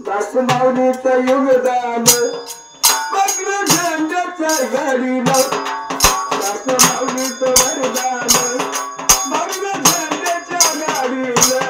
बस माऊलीचं योगदान बघलं झेंड्याच्या गाडीला बस माऊलीचं वरदान बघलं झेंड्याच्या गाडीला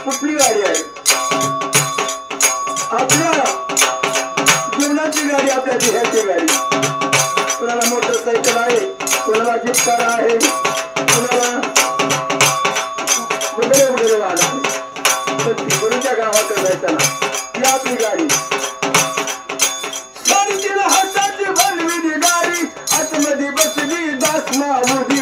कुठली गाडी आहे आपल्या जीवनाची गाडी आपल्या देहाची गाडी कोणाला मोटरसायकल आहे कोणाला जीप कार आहे कोणाला वगैरे वगैरे वाहन आहे पण ती गुरुच्या गावाकडे जायचं ही आपली गाडी गाडीतील हाताची बनविली गाडी आतमध्ये बसली दास माऊली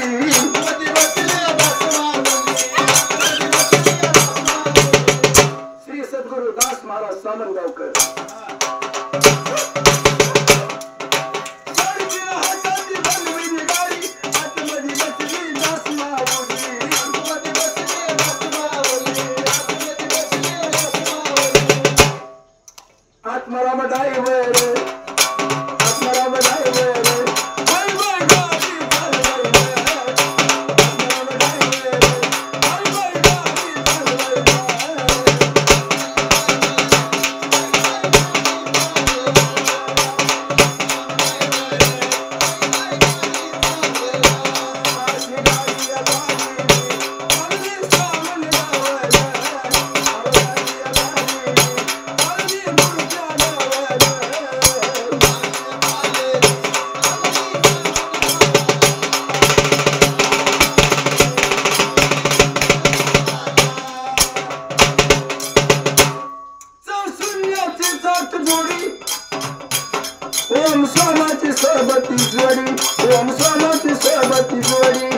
दास महाराज सामनगावकर आत्माराम ड्रायव्हर आत्माराम ड्रायव्हर ओम स्वामाची सोबती जोडी ओम स्वामाची सोबती जोडी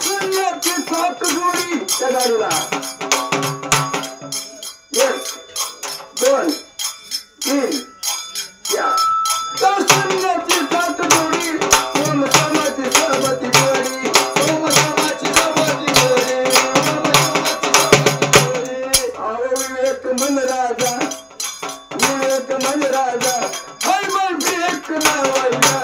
शून्याची सात जोडी त्या गाडीला 1 2 3 4 शून्याची सात जोडी ओम स्वामाची सोबती जोडी ओम स्वामाची सोबती जोडी विवेक मन राजा विवेक मन राजा हाय मन विवेक नावाया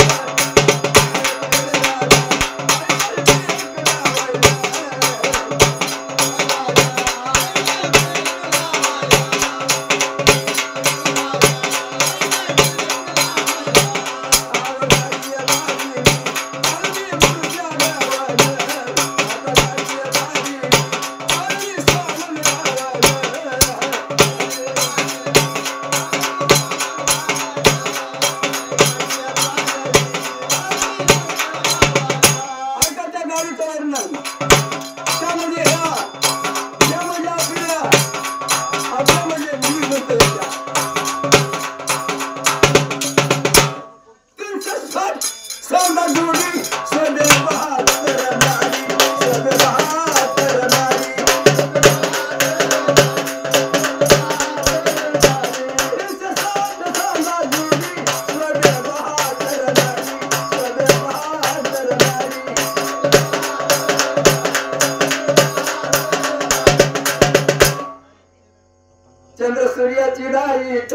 चंद्र सूर्याची लाईट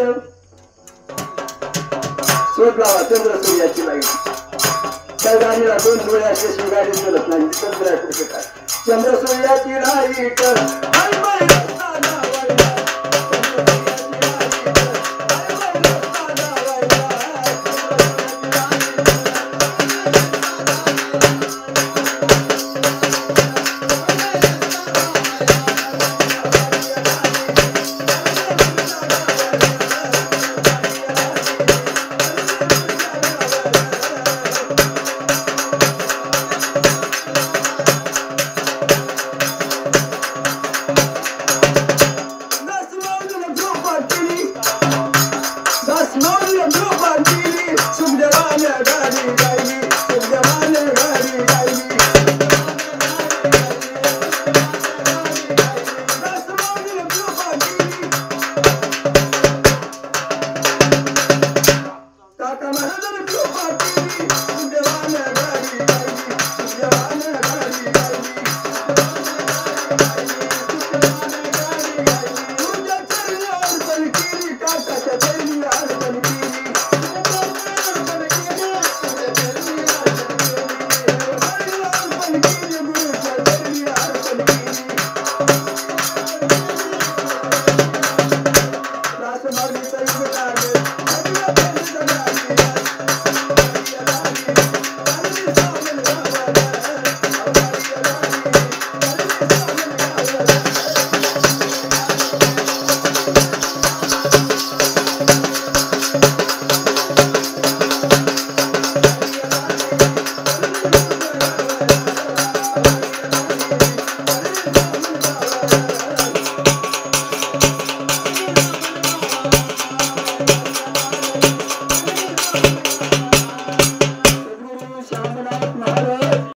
शोध लावा चंद्र सूर्याची लाईट त्या गाडीला 2 डोळे असल्याशिवाय गाडी चालत नाही चंद्र सूर्याची लाईट